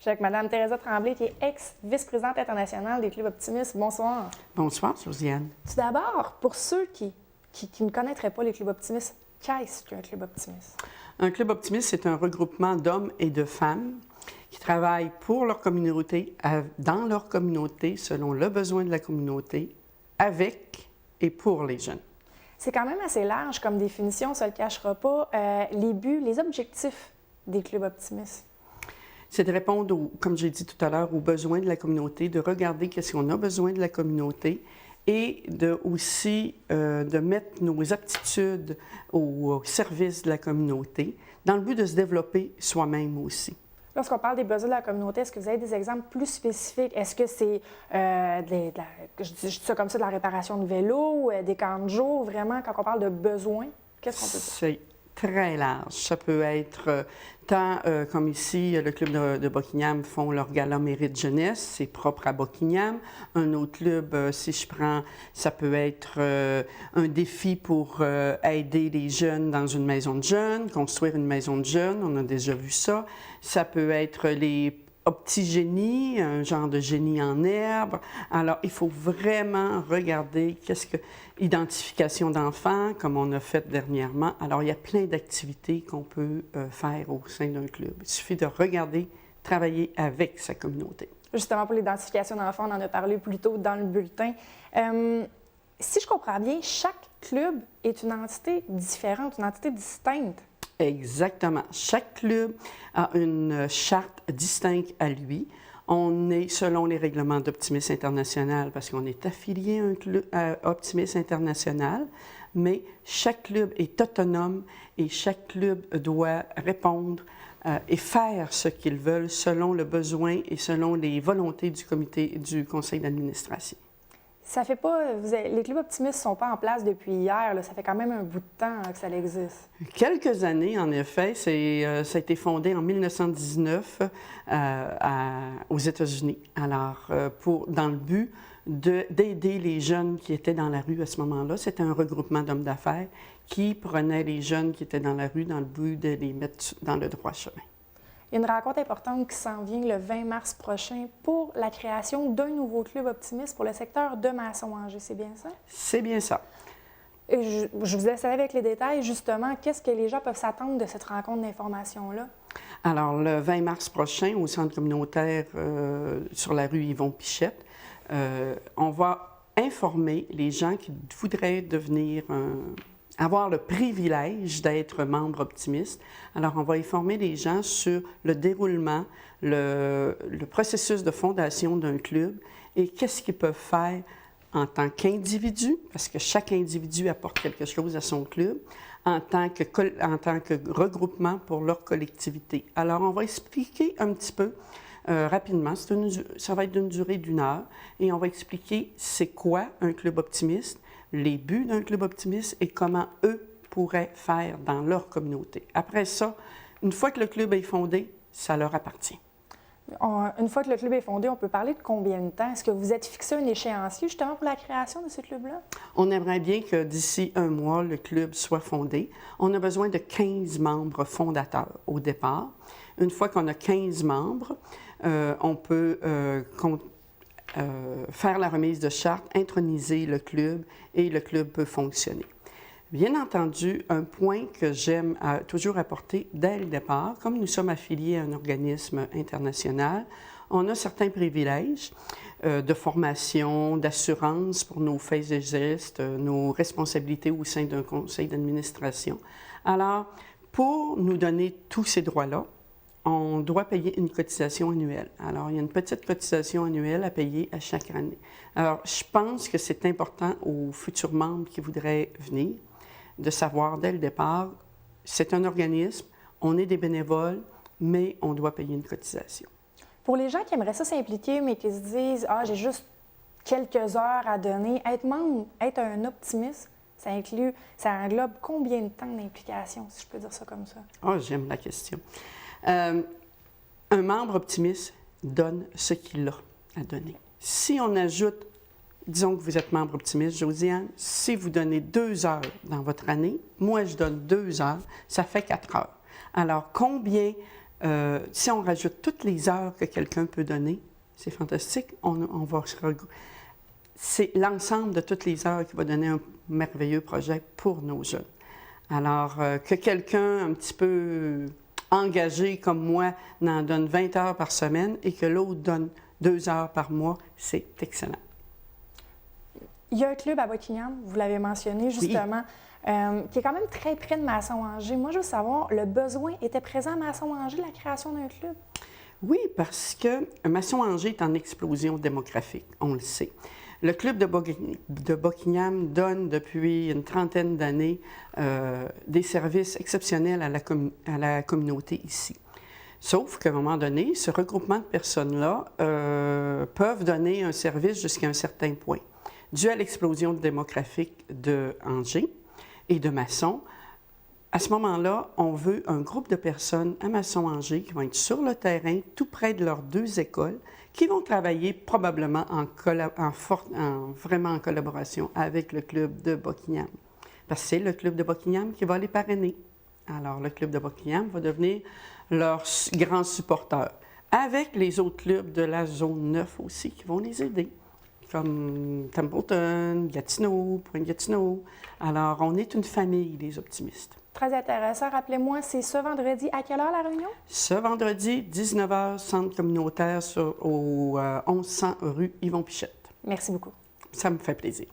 Je suis avec Mme Thérèse Tremblay, qui est ex-vice-présidente internationale des Clubs Optimistes. Bonsoir. Bonsoir, Josiane. Tout d'abord, pour ceux qui ne connaîtraient pas les Clubs Optimistes, qu'est-ce qu'un Club Optimiste? Un Club Optimiste, c'est un regroupement d'hommes et de femmes qui travaillent pour leur communauté, dans leur communauté, selon le besoin de la communauté, avec et pour les jeunes. C'est quand même assez large comme définition, ça ne le cachera pas. Les buts, les objectifs des Clubs Optimistes. C'est de répondre, comme j'ai dit tout à l'heure, aux besoins de la communauté, de regarder qu'est-ce qu'on a besoin de la communauté et aussi de mettre nos aptitudes au service de la communauté dans le but de se développer soi-même aussi. Lorsqu'on parle des besoins de la communauté, est-ce que vous avez des exemples plus spécifiques? Est-ce que c'est, je dis ça comme ça, de la réparation de vélos, des camps de jour, vraiment, quand on parle de besoins, qu'est-ce qu'on peut dire? C'est très large. Ça peut être tant comme ici, le club de Buckingham font leur gala mérite jeunesse, c'est propre à Buckingham. Un autre club, si je prends, ça peut être un défi pour aider les jeunes dans une maison de jeunes, construire une maison de jeunes, on a déjà vu ça. Ça peut être les petits génies, un genre de génie en herbe. Alors, il faut vraiment regarder identification d'enfants, comme on a fait dernièrement. Alors, il y a plein d'activités qu'on peut faire au sein d'un club. Il suffit de regarder, travailler avec sa communauté. Justement, pour l'identification d'enfants, on en a parlé plus tôt dans le bulletin. Si je comprends bien, chaque club est une entité différente, une entité distincte. Exactement. Chaque club a une charte distincte à lui. On est selon les règlements d'Optimisme International parce qu'on est affilié à un club Optimisme International, mais chaque club est autonome et chaque club doit répondre et faire ce qu'ils veulent selon le besoin et selon les volontés du comité du conseil d'administration. Ça fait pas... les clubs optimistes ne sont pas en place depuis hier. Là. Ça fait quand même un bout de temps que ça existe. Quelques années, en effet. Ça a été fondé en 1919 aux États-Unis. Alors, dans le but d'aider les jeunes qui étaient dans la rue à ce moment-là. C'était un regroupement d'hommes d'affaires qui prenaient les jeunes qui étaient dans la rue dans le but de les mettre dans le droit chemin. Il y a une rencontre importante qui s'en vient le 20 mars prochain pour la création d'un nouveau club optimiste pour le secteur de Masson-Angers. C'est bien ça? C'est bien ça. Et je vous laisse aller avec les détails. Justement, qu'est-ce que les gens peuvent s'attendre de cette rencontre d'information-là? Alors, le 20 mars prochain, au centre communautaire sur la rue Yvon-Pichette, on va informer les gens qui voudraient devenir avoir le privilège d'être membre optimiste. Alors, on va informer les gens sur le déroulement, le processus de fondation d'un club et qu'est-ce qu'ils peuvent faire en tant qu'individu, parce que chaque individu apporte quelque chose à son club, en tant que regroupement pour leur collectivité. Alors, on va expliquer un petit peu rapidement. Ça va être d'une durée d'1 heure et on va expliquer c'est quoi un club optimiste, les buts d'un club optimiste et comment eux pourraient faire dans leur communauté. Après ça, une fois que le club est fondé, ça leur appartient. Une fois que le club est fondé, on peut parler de combien de temps? Est-ce que vous êtes fixé un échéancier justement pour la création de ce club-là? On aimerait bien que d'ici 1 mois, le club soit fondé. On a besoin de 15 membres fondateurs au départ. Une fois qu'on a 15 membres, on peut faire la remise de charte, introniser le club et le club peut fonctionner. Bien entendu, un point que j'aime toujours apporter dès le départ, comme nous sommes affiliés à un organisme international, on a certains privilèges de formation, d'assurance pour nos faits et gestes, nos responsabilités au sein d'un conseil d'administration. Alors, pour nous donner tous ces droits-là, on doit payer une cotisation annuelle. Alors, il y a une petite cotisation annuelle à payer à chaque année. Alors, je pense que c'est important aux futurs membres qui voudraient venir de savoir dès le départ, c'est un organisme, on est des bénévoles, mais on doit payer une cotisation. Pour les gens qui aimeraient ça s'impliquer, mais qui se disent « Ah, j'ai juste quelques heures à donner », être membre, être un optimiste, ça englobe combien de temps d'implication, si je peux dire ça comme ça? Ah, j'aime la question. Un membre optimiste donne ce qu'il a à donner. Si on ajoute, disons que vous êtes membre optimiste, Josiane, si vous donnez 2 heures dans votre année, moi je donne 2 heures, ça fait 4 heures. Alors, combien Si on rajoute toutes les heures que quelqu'un peut donner, c'est fantastique. C'est l'ensemble de toutes les heures qui va donner un merveilleux projet pour nos jeunes. Alors, que quelqu'un un petit peu engagé comme moi n'en donne 20 heures par semaine et que l'autre donne 2 heures par mois, c'est excellent. Il y a un club à Buckingham, vous l'avez mentionné justement, qui est quand même très près de Masson-Angers. Moi, je veux savoir, le besoin était présent à Masson-Angers, la création d'un club? Oui, parce que Masson-Angers est en explosion démographique, on le sait. Le club de Buckingham donne depuis une trentaine d'années des services exceptionnels à la communauté ici. Sauf qu'à un moment donné, ce regroupement de personnes-là peuvent donner un service jusqu'à un certain point. Dû à l'explosion démographique de Angers et de Masson, à ce moment-là, on veut un groupe de personnes à Masson-Angers qui vont être sur le terrain, tout près de leurs 2 écoles, qui vont travailler probablement vraiment en collaboration avec le club de Buckingham. Parce que c'est le club de Buckingham qui va les parrainer. Alors, le club de Buckingham va devenir leur grand supporter, avec les autres clubs de la zone 9 aussi qui vont les aider, comme Templeton, Gatineau, Pointe-Gatineau. Alors, on est une famille, les optimistes. Très intéressant. Rappelez-moi, c'est ce vendredi, à quelle heure la réunion? Ce vendredi, 19h, centre communautaire au 1100 rue Yvon Pichette. Merci beaucoup. Ça me fait plaisir.